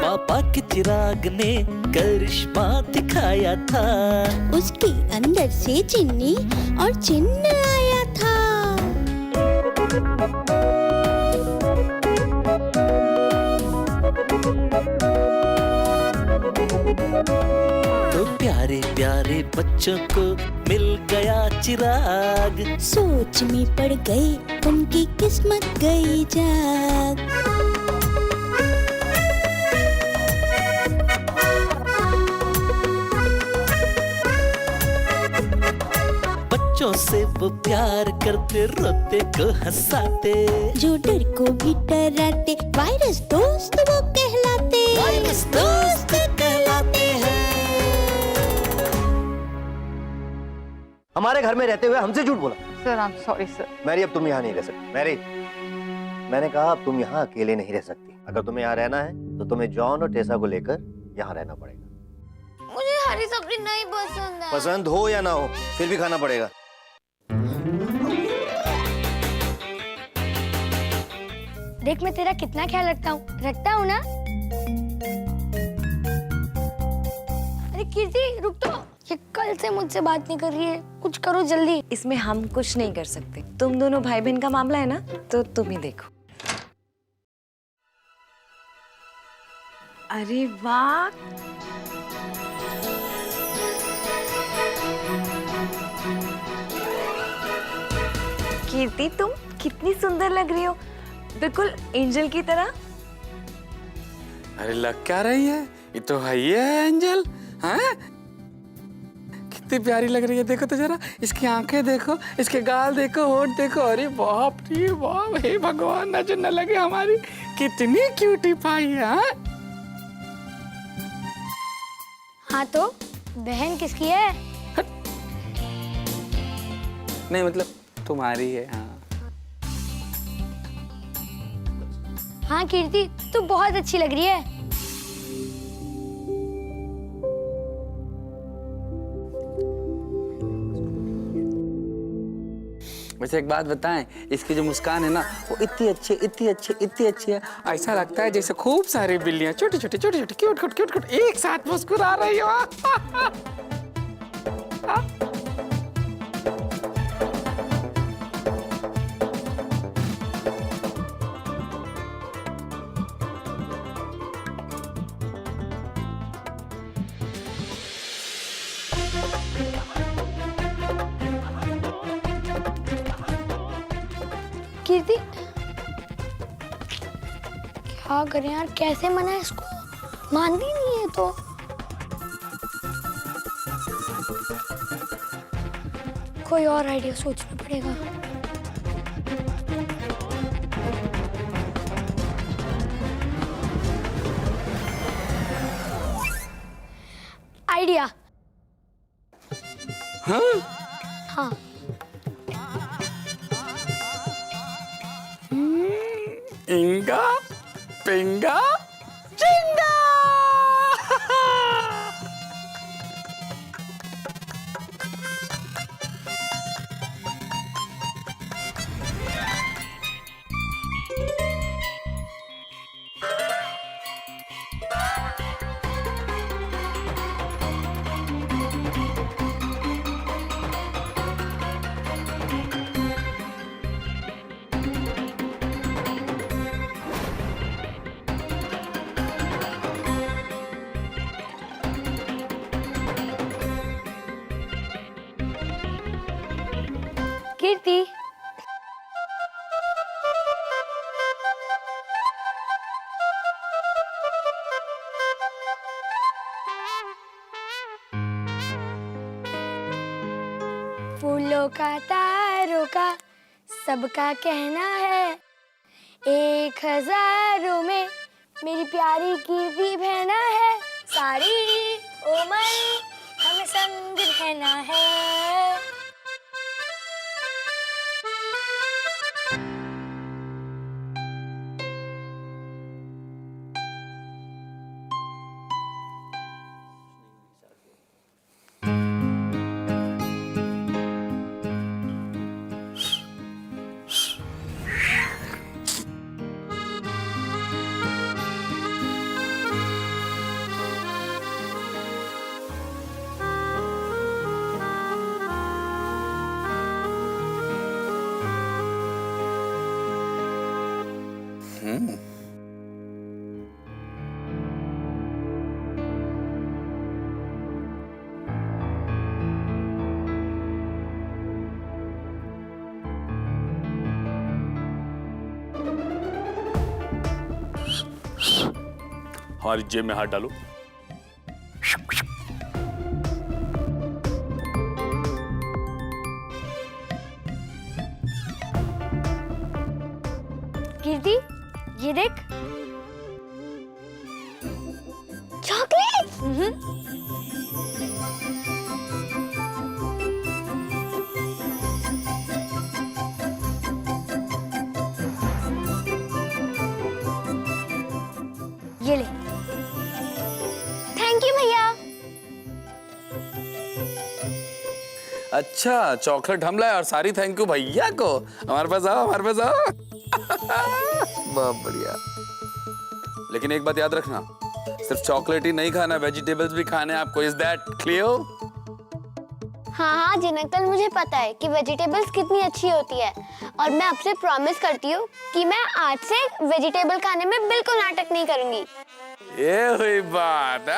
पापा के चिराग ने करिश्मा दिखाया था, उसके अंदर से चिन्नी और चिन्ह आया था। तो प्यारे प्यारे बच्चों को मिल गया चिराग, सोच में पड़ गए उनकी किस्मत गई जाग। बच्चों से वो प्यार करते, रोते को हंसाते, जो डर को भी डराते, वायरस दोस्त वो कहलाते, वायरस दोस्त कहलाते हैं। हमारे घर में रहते हुए हमसे झूठ बोला। Sir I am sorry sir. Mary, अब तुम यहाँ नहीं रह सकती। मैरी, मैंने कहा अब तुम यहाँ अकेले नहीं रह सकती। अगर तुम्हें यहाँ रहना है तो तुम्हें जॉन और टेसा को लेकर यहाँ रहना पड़ेगा। मुझे हरी सब्जी नहीं पसंद है। पसंद हो या ना हो फिर भी खाना पड़ेगा। देख मैं तेरा कितना ख्याल रखता हूँ ना। अरे कीर्ति रुक तो, ये कल से मुझसे बात नहीं कर रही है, कुछ करो जल्दी। इसमें हम कुछ नहीं कर सकते, तुम दोनों भाई बहन का मामला है ना, तो तुम ही देखो। अरे वाह, कीर्ति तुम कितनी सुंदर लग रही हो, बिल्कुल एंजल की तरह। अरे लग क्या रही है, ये तो है ही है एंजल। हैं? कितनी प्यारी लग रही है, देखो तो जरा, इसकी आंखें देखो, इसके गाल देखो, होंठ देखो। अरे बाप रे बाप, हे भगवान, नजर न लगे हमारी, कितनी क्यूटी पाई है। हाँ तो बहन किसकी है? नहीं मतलब तुम्हारी है। हाँ हाँ कीर्ति तू बहुत अच्छी लग रही है। वैसे एक बात बताएं, इसकी जो मुस्कान है ना, वो इतनी अच्छी इतनी अच्छी इतनी अच्छी है, ऐसा लगता है जैसे खूब सारी बिल्लियां छोटी छोटी छोटी छोटी क्यूट क्यूट क्यूट क्यूट एक साथ मुस्कुरा रही हो। कीर्ति क्या करें यार, कैसे मनाए इसको, मानती नहीं है तो। कोई और आइडिया सोचना पड़ेगा। आइडिया। हाँ? हाँ इंगा पिंगा चिंगा। कीर्ति फूलों का तारों का सबका कहना है, 1000 में मेरी प्यारी कीर्ति बहना है, सारी उम्र हमें संग रहना है। हमारी जेब में हाथ डालो। कीर्ति, ये देख। चॉकलेट। ये ले। थैंक यू भैया। अच्छा, चॉकलेट हम लाए और सारी थैंक यू भैया को। हमारे पास आओ, हमारे पास आओ। बहुत बढ़िया। लेकिन एक बात याद रखना, सिर्फ चॉकलेट ही नहीं खाना, वेजिटेबल्स भी खाने आपको। Is that clear? हाँ जिन अंकल, मुझे पता है कि वेजिटेबल्स कितनी अच्छी होती है, और मैं आपसे प्रॉमिस करती हूँ कि मैं आज से वेजिटेबल खाने में बिल्कुल नाटक नहीं करूंगी। ये हुई बात।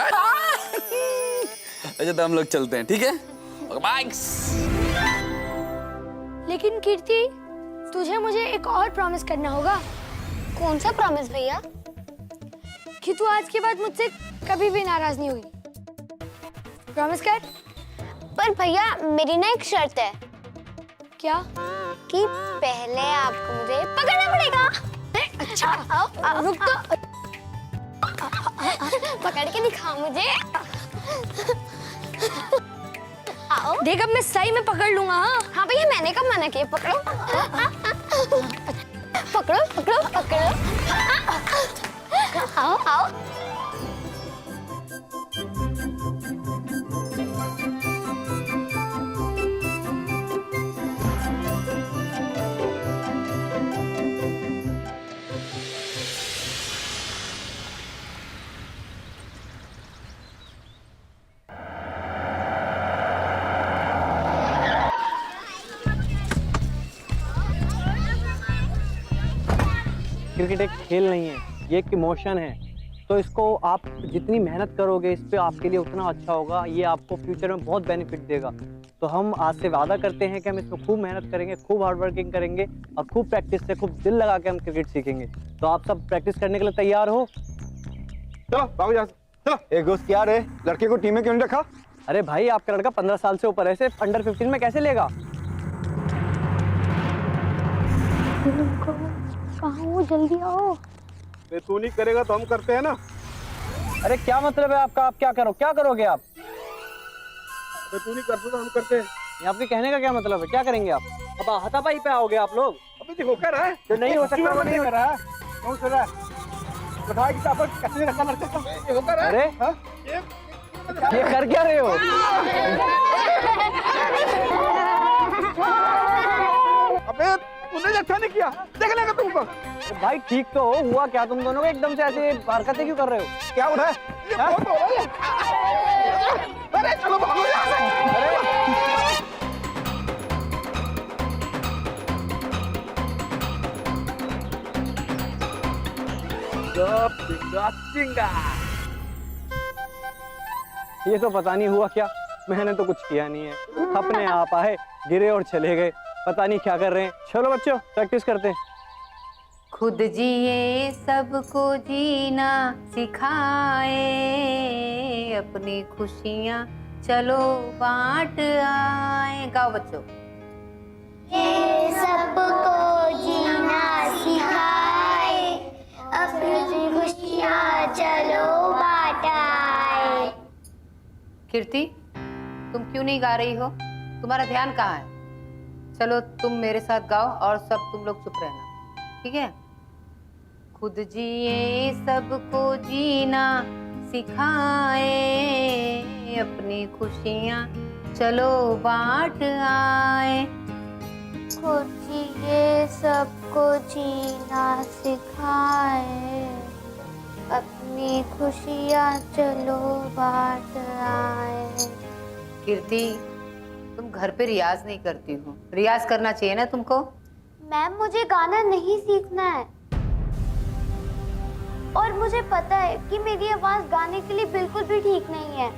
अच्छा तो हम लोग चलते हैं, ठीक है? बाय। लेकिन कीर्ति, तुझे मुझे एक और प्रॉमिस करना होगा। कौन सा प्रॉमिस भैया? कि तू आज के बाद मुझसे कभी भी नाराज नहीं होगी। प्रॉमिस कर। पर भैया मेरी ना एक शर्त है। क्या? कि पहले आपको मुझे पकड़ना पड़ेगा। अच्छा रुक तो। पकड़ के दिखा मुझे। आओ। देख अब मैं सही में पकड़ लूंगा। हाँ भैया, मैंने कब मना किया? पकड़ो पकड़ो पकड़ो पकड़ो। आओ आओ। क्रिकेट एक खेल नहीं है, ये एक इमोशन है। तो इसको आप जितनी मेहनत करोगे इस पे आपके लिए उतना अच्छा होगा। ये आपको फ्यूचर में बहुत बेनिफिट देगा। तो हम आज से वादा करते हैं कि हम इसमें खूब मेहनत करेंगे, खूब हार्ड वर्किंग करेंगे और खूब प्रैक्टिस से, खूब दिल लगा के हम क्रिकेट सीखेंगे। तो आप सब प्रैक्टिस करने के लिए तैयार हो? चलो बाबू जा, चलो। एक दोस्त क्या रे, लड़के को टीम में क्यों नहीं रखा? अरे भाई, आपका लड़का 15 साल से ऊपर है, सिर्फ अंडर 15 में कैसे लेगा? कहाँ जल्दी आओ। तू नहीं करेगा तो हम करते हैं ना। अरे क्या मतलब है आपका? आप क्या करोगे आप? तू नहीं करते तो हम करते हैं। ये आपके कहने का क्या मतलब है? क्या करेंगे आप? अब हाथापाई पे आओगे आप लोग? अबे देखो कर रहा है, जो नहीं हो सकता वो नहीं कर रहा है। कौन कर रहा है? बताया कि आप कैसे रखा लड़के को? ये हो कर रहा है। अरे हाँ? ये कर क्या रहे हो? अबे तूने अच्छा नहीं किया, देख लेगा तुमको। भाई ठीक तो हो, हुआ क्या तुम दोनों को एकदम से ऐसे हरकतें क्यों कर रहे हो? क्या हो रहा है? ये बहुत हो रहा है। अरे चलो भागो यहाँ से। ये तो पता नहीं हुआ क्या, मैंने तो कुछ किया नहीं है। अपने आप आए, गिरे और चले गए। पता नहीं क्या कर रहे हैं। चलो बच्चों प्रैक्टिस करते हैं। खुद जिए सबको जीना सिखाए, अपनी खुशियाँ चलो बांट आए। गाओ बच्चों। ये सबको जीना सिखाए, अपनी खुशियाँ चलो बांटाए। कीर्ति, तुम क्यों नहीं गा रही हो? तुम्हारा ध्यान कहाँ है? चलो तुम मेरे साथ गाओ और सब तुम लोग चुप रहना, ठीक है? खुद जिए सबको जीना सिखाए, अपनी खुशियाँ चलो बांट आए। खुद जिए सबको जीना सिखाए, अपनी खुशियाँ चलो बांट आए। कीर्ति, तुम घर पे रियाज नहीं करती हो। रियाज करना चाहिए ना तुमको। मैम मुझे गाना नहीं सीखना है। और मुझे पता है कि मेरी आवाज गाने के लिए बिल्कुल भी ठीक नहीं है।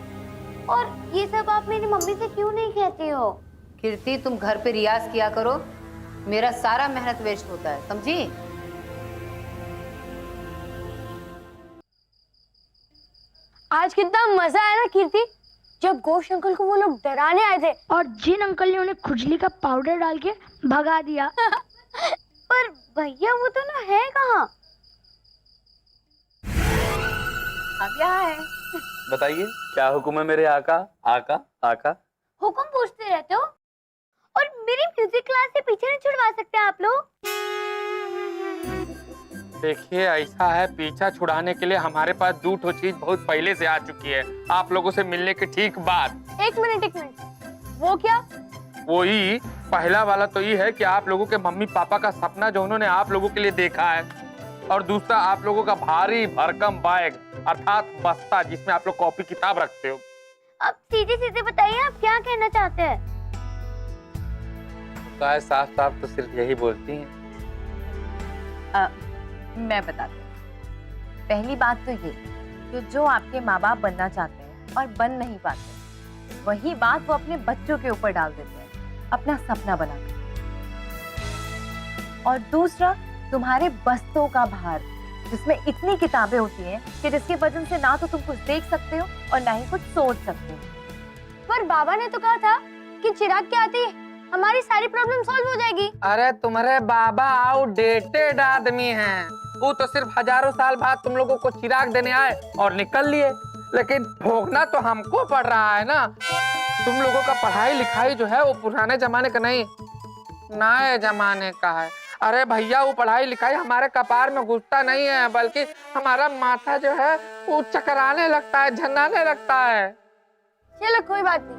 और ये सब आप मेरी मम्मी से क्यों नहीं कहती हो? कीर्ति, तुम घर पे रियाज किया करो, मेरा सारा मेहनत वेस्ट होता है, समझी? आज कितना मजा आया ना कीर्ति, जब घोष अंकल को वो लोग डराने आए थे और जिन अंकल ने उन्हें खुजली का पाउडर डाल के भगा दिया। पर भैया वो तो ना है कहाँ? अब यहाँ है। बताइए क्या हुक्म है मेरे आका? आका आका हुक्म पूछते रहते हो और मेरी म्यूजिक क्लास से पीछे नहीं छुड़वा सकते आप लोग? देखिए, ऐसा है, पीछा छुड़ाने के लिए हमारे पास दूठो चीज बहुत पहले से आ चुकी है, आप लोगों से मिलने के ठीक बाद। एक मिनट, वो क्या? वही पहला वाला तो ये है कि आप लोगों के मम्मी पापा का सपना जो उन्होंने आप लोगों के लिए देखा है, और दूसरा आप लोगों का भारी भरकम बैग अर्थात बस्ता जिसमें आप लोग कॉपी किताब रखते हो। अब सीधे सीधे बताइए आप क्या कहना चाहते हैं? तो साफ साफ तो सिर्फ यही बोलती हैं। मैं बताती हूँ। पहली बात तो ये कि जो आपके माँ बाप बनना चाहते हैं और बन नहीं पाते, वही बात वो अपने बच्चों के ऊपर डाल देते हैं अपना सपना बनाकर। और दूसरा, तुम्हारे बस्तों का भार, जिसमें इतनी किताबें होती हैं कि जिसके वजन से ना तो तुम कुछ देख सकते हो और ना ही कुछ सोच सकते हो। पर बाबा ने तो कहा था कि चिराग के आते ही हमारी सारी प्रॉब्लम सॉल्व हो जाएगी। अरे तुम्हारे बाबा आउटडेटेड आदमी हैं, वो तो सिर्फ हजारों साल बाद तुम लोगों को चिराग देने आए और निकल लिए, लेकिन भोगना तो हमको पड़ रहा है ना। तुम लोगों का पढ़ाई लिखाई जो है वो पुराने जमाने का नहीं, नए जमाने का है। अरे भैया, वो पढ़ाई लिखाई हमारे कपार में घुसता नहीं है, बल्कि हमारा माथा जो है वो चकराने लगता है, झन्नाने लगता है। चलो कोई बात नहीं,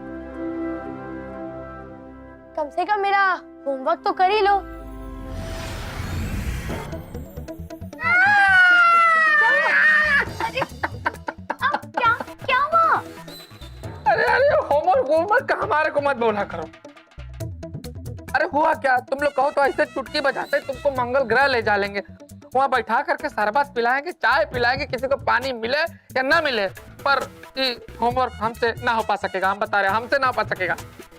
कम से कम मेरा होमवर्क तो कर ही लो। क्या हुआ? अरे होमवर्क हमारे को मत बोला करो। अरे हुआ क्या, तुम लोग कहो तो ऐसे चुटकी बजाते तुमको मंगल ग्रह ले जा लेंगे, वहाँ बैठा करके शरबत पिलाएंगे, चाय पिलाएंगे, किसी को पानी मिले या ना मिले, पर होमवर्क हमसे ना हो पा सकेगा। हम बता रहे हैं, हमसे ना हो पा सकेगा।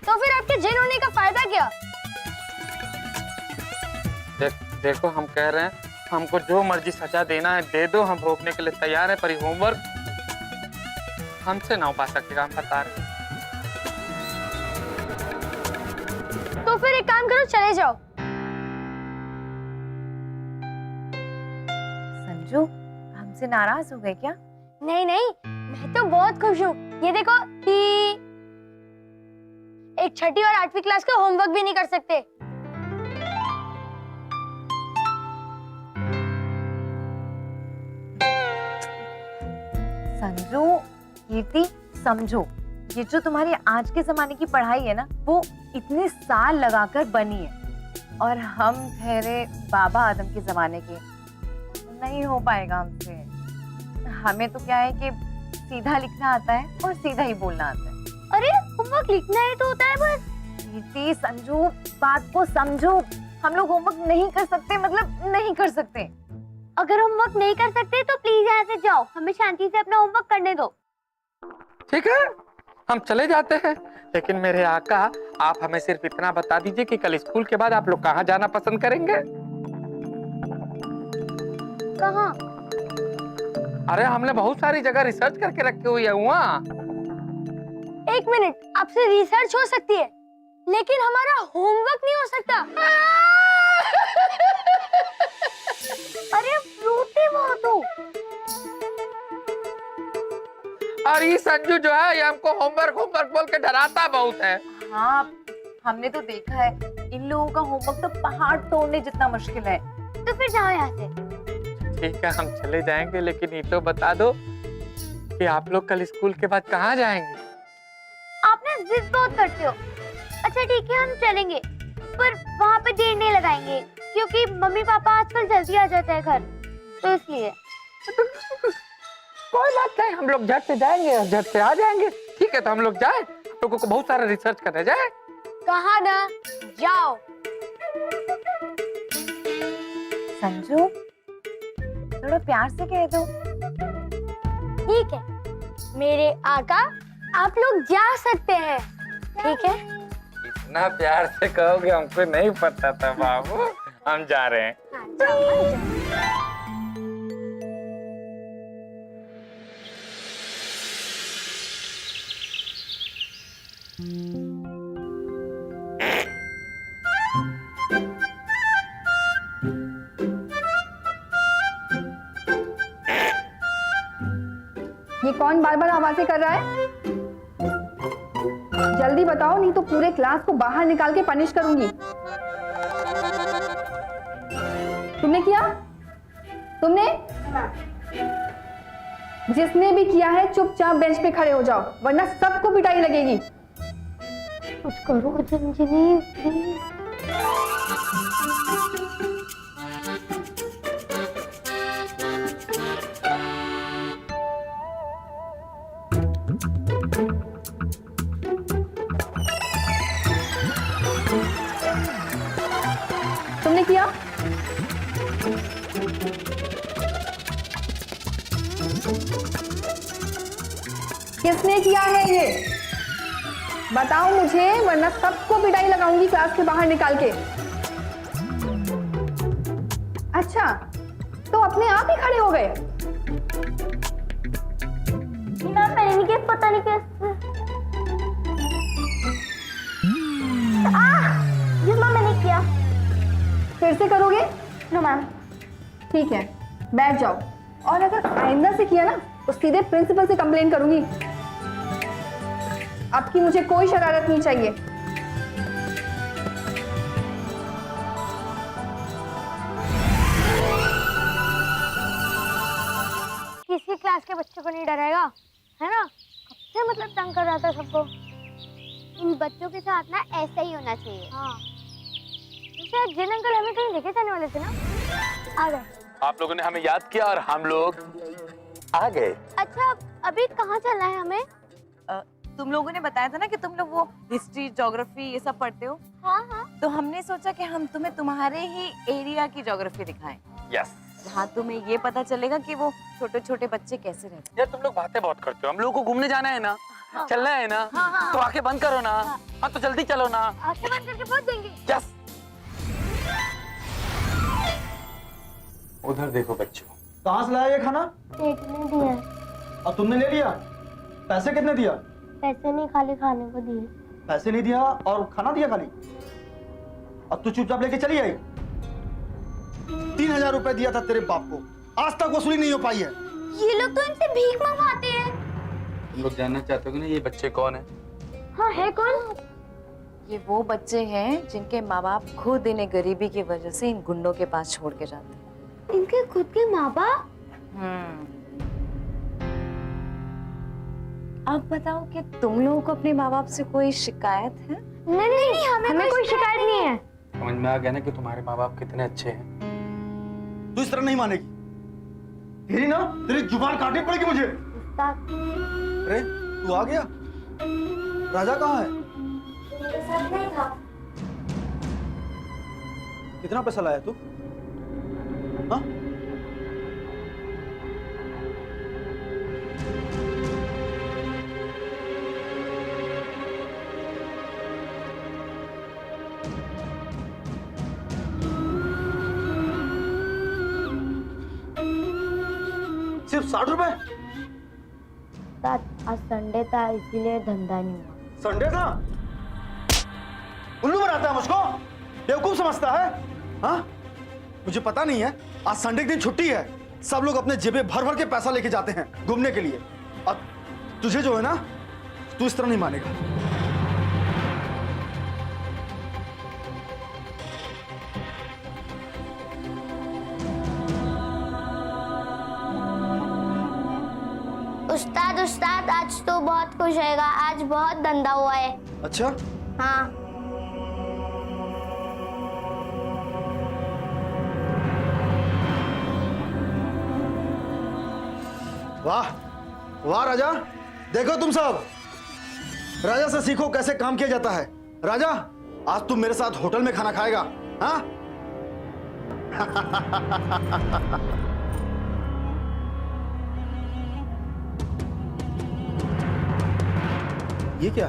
तो फिर आपके जिन होने का फायदा क्या? देखो, हम कह रहे हैं हमको जो मर्जी सजा देना है दे दो, हम भोगने के लिए तैयार है, पर ये होमवर्क हमसे ना हो पा सकेगा। हम बता रहे हैं। तो फिर एक काम करो, चले जाओ। संजू, हमसे नाराज हो गए क्या? नहीं नहीं, मैं तो बहुत खुश हूँ। ये देखो, एक छठी और 8वीं क्लास का होमवर्क भी नहीं कर सकते। संजू, कीर्ति, समझो, ये जो तुम्हारी आज के जमाने की पढ़ाई है ना, वो इतने साल लगाकर बनी है, और हम ठहरे बाबा आदम के जमाने के, नहीं हो पाएगा हमसे। हमें तो क्या है कि सीधा लिखना आता है और सीधा ही बोलना आता है। अरे होमवर्क लिखना ही तो होता है बस। कीर्ति, संजू, बात को समझो। हम लोग होमवर्क नहीं कर सकते, मतलब नहीं कर सकते। अगर होमवर्क नहीं कर सकते तो प्लीज यहाँ से जाओ, हमें शांति से अपना होमवर्क करने दो। ठीक है, हम चले जाते हैं, लेकिन मेरे आका, आप हमें सिर्फ इतना बता दीजिए कि कल स्कूल के बाद आप लोग कहाँ जाना पसंद करेंगे? कहाँ? अरे हमने बहुत सारी जगह रिसर्च करके रखी हुई है वहाँ। एक मिनट, आपसे रिसर्च हो सकती है, लेकिन हमारा होमवर्क नहीं हो सकता। अरे रोते बहुत हो। और ये संजू जो है, ये हमको होमवर्क बोल के डराता बहुत है। हाँ, हमने तो देखा है, इन लोगों का होमवर्क तो पहाड़ तोड़ने जितना मुश्किल है। तो फिर जाओ यहाँ से। ठीक है, हम चले जाएंगे, लेकिन ये तो बता दो कि आप लोग कल स्कूल के बाद कहाँ जाएंगे? आप ना जिद बहुत करते हो। अच्छा ठीक है, हम चलेंगे, पर वहाँ पे देर नहीं लगाएंगे, क्योंकि मम्मी पापा आजकल जल्दी आ जाते हैं घर, तो इसलिए। कोई बात नहीं, हम लोग झट से जाएंगे और झट से आ जाएंगे। ठीक है, तो हम लोग जाए, हम लोगों को बहुत सारा रिसर्च करने जाए। कहाँ ना, जाओ। संजू, थोड़ा थोड़ा प्यार से कह दो। ठीक है मेरे आका, आप लोग जा सकते हैं, ठीक है? इतना प्यार से कहोगे हमको नहीं पता था बाबू, हम जा रहे हैं। हाँ, जाओ। ये कौन बार बार आवाजें कर रहा है? जल्दी बताओ, नहीं तो पूरे क्लास को बाहर निकाल के पनिश करूंगी। तुमने किया? तुमने? जिसने भी किया है चुपचाप बेंच पे खड़े हो जाओ, वरना सबको पिटाई लगेगी। कुछ करो झुनझुनी प्लीज। तुमने किया? किसने किया है ये? बताओ मुझे, वरना सबको पिटाई लगाऊंगी क्लास के बाहर निकाल के। अच्छा, तो अपने आप ही खड़े हो गए? मैंने क्या पता नहीं कैसे। जी मैम मैंने किया। फिर से करोगे? No ma'am. ठीक है, बैठ जाओ। और अगर आइंदा से किया ना तो सीधे प्रिंसिपल से कंप्लेन करूंगी। अब की मुझे कोई शरारत नहीं चाहिए। किसी क्लास के बच्चों को नहीं डराएगा, है ना? कब से मतलब तंग कर रहा था सबको। इन बच्चों के साथ ना ऐसा ही होना चाहिए। हाँ। शायद जिन अंकल हमें कहीं लेके जाने वाले थे ना, आ गए। आप लोगों ने हमें याद किया और हम लोग आ गए। अच्छा अभी कहाँ चलना है हमें? तुम लोगों ने बताया था ना कि तुम लोग वो हिस्ट्री, ज्योग्राफी ये सब पढ़ते हो। हाँ हाँ। तो हमने सोचा कि हम तुम्हें तुम्हारे ही एरिया की ज्योग्राफी दिखाएं। यस। जहाँ तुम्हें ये पता चलेगा कि वो छोटे छोटे बच्चे कैसे रहते हैं। यार तुम लोग बातें बहुत करते हो, हम लोगों को घूमने जाना है ना, चलना है ना, तो आंखें बंद करो ना। हाँ तो जल्दी चलो ना। आंखें बंद करके पहुंच जाएंगे। यस। उधर देखो बच्चों। कहाँ से लाया ये खाना? पेट ने दिया। और तुमने ले लिया? पैसे कितने दिया? पैसे नहीं, खाली खाने को दिए। पैसे नहीं दिया और खाना दिया खाली? अब तू चुपचाप लेके चली आई। 3000 रुपए दिया था तेरे बाप को, आज तक वसूली नहीं हो पाई है। ये लोग तो इनसे भीख मंगवाते हैं। तुम लोग जानना चाहते हो कि ना ये बच्चे कौन है? हाँ है कौन? ये वो बच्चे हैं जिनके माँ बाप खुद इन्हें गरीबी की वजह से इन गुंडों के पास छोड़ के जाते हैं। इनके खुद के माँ बाप? अब बताओ कि तुम लोगों को अपने माँ बाप से कोई शिकायत है? नहीं नहीं हमें कोई शिकायत नहीं है। समझ में आ गया ना कि तुम्हारे माँ बाप कितने अच्छे हैं। तू इस तरह नहीं मानेगी। तेरी ना तेरी जुबान काटनी पड़ेगी मुझे। अरे तू आ गया? राजा कहाँ है? मेरे साथ नहीं था। कितना पैसा लाया तू? हाँ? सिर्फ 60 रुपए? आज संडे था इसीलिए धंधा नहीं हुआ। संडे था? उल्लू बनाता है मुझको? बेवकूफ समझता है? हाँ? मुझे पता नहीं है, आज संडे के दिन छुट्टी है। सब लोग अपने जेबें भर भर के पैसा लेके जाते हैं घूमने के लिए। और तुझे जो है ना, तू इस तरह नहीं मानेगा। उस्ताद उस्ताद आज तो बहुत खुश होएगा, आज बहुत धंधा हुआ है। अच्छा? हाँ। वाह वाह राजा, देखो तुम सब, राजा से सीखो कैसे काम किया जाता है। राजा आज तुम मेरे साथ होटल में खाना खाएगा, हाँ? ये क्या?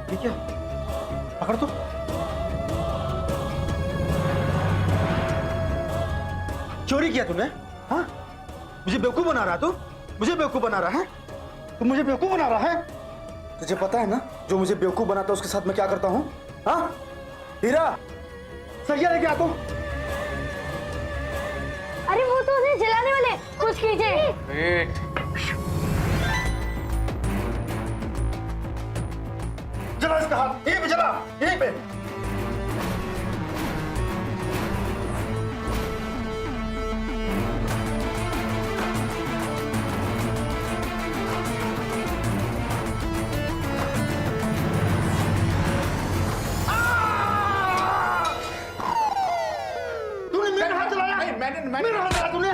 ये क्या? पकड़ तो। चोरी किया तूने? हाँ? मुझे बेवकूफ बना रहा है तू? मुझे बेवकूफ बना रहा है? तू मुझे बेवकूफ बना रहा है? तुझे पता है ना जो मुझे बेवकूफ बनाता है उसके साथ मैं क्या करता हूँ? हाँ? हीरा, सरिया लेके आता हूँ। अरे वो तो उन्हें जलाने वाले, कुछ कीजिए। वेट। जला इसका हाथ, यहीं पे जला, यहीं पे। तूने मेरा हाथ जलाया? नहीं, मैंने मेरा हाथ जलाया तूने?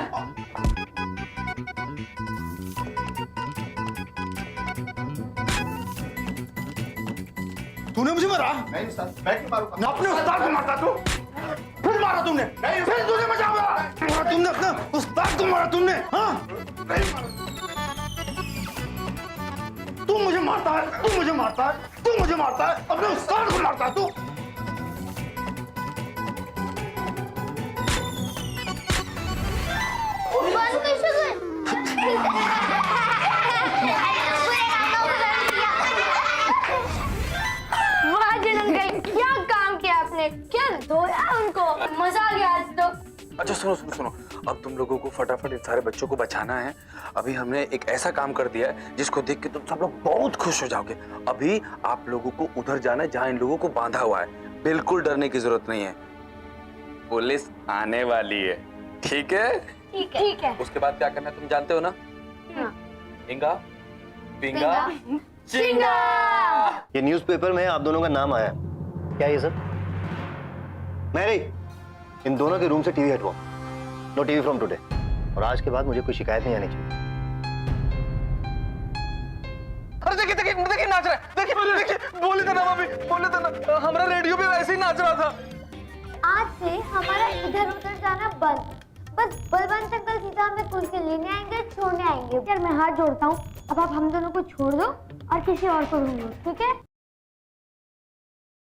तूने मुझे मारा? नहीं सर, मैं क्यों मारूंगा? मैं अपने उस्ताद को मारता तू? फिर मारा तुमने? नहीं, फिर तूने मजा मारा? तुमने अपने उस्ताद को मारा तुमने? हाँ? नहीं मारा। तू मुझे मारता है, तू मुझे मारता है, तू मुझे मारता है, अपने उस्ताद को मारता है तू? बंद कैसे कर? वाह जलन गई, क्या काम किया आपने, क्या धोया उनको, मजा आ गया आज तो। अच्छा सुनो सुनो सुनो, अब तुम लोगों को फटाफट इन सारे बच्चों को बचाना है। अभी हमने एक ऐसा काम कर दिया है जिसको देख के तुम सब लोग बहुत खुश हो जाओगे। अभी आप लोगों को उधर जाना है जहाँ इन लोगों को बांधा हुआ है। बिल्कुल डरने की जरूरत नहीं है, पुलिस आने वाली है। ठीक है? ठीक है, ठीक है। उसके बाद क्या करना है तुम जानते हो ना? हाँ। इंगा, पिंगा, चिंगा। ये न्यूज़पेपर में आप दोनों का नाम आया। क्या ये सर? मैरी, इन दोनों के रूम से टीवी हटवाओ। No TV from today. और आज के बाद मुझे कोई शिकायत नहीं आनी चाहिए। अरे देखिए देखिए देखिए नाच रहा है, देखिए देखिए, बोले था ना भाभी, बोले था ना, हमारा रेडियो पे वैसे ही नाच रहा था। आज से हमारा इधर उधर जाना बंद। बस बलवंत अंकल सीधा हमें कुल के लेने आएंगे, छोड़ने आएंगे। यार मैं हाथ जोड़ता हूँ, अब आप हम दोनों को छोड़ दो और किसी और को ढूंढो, ठीक है?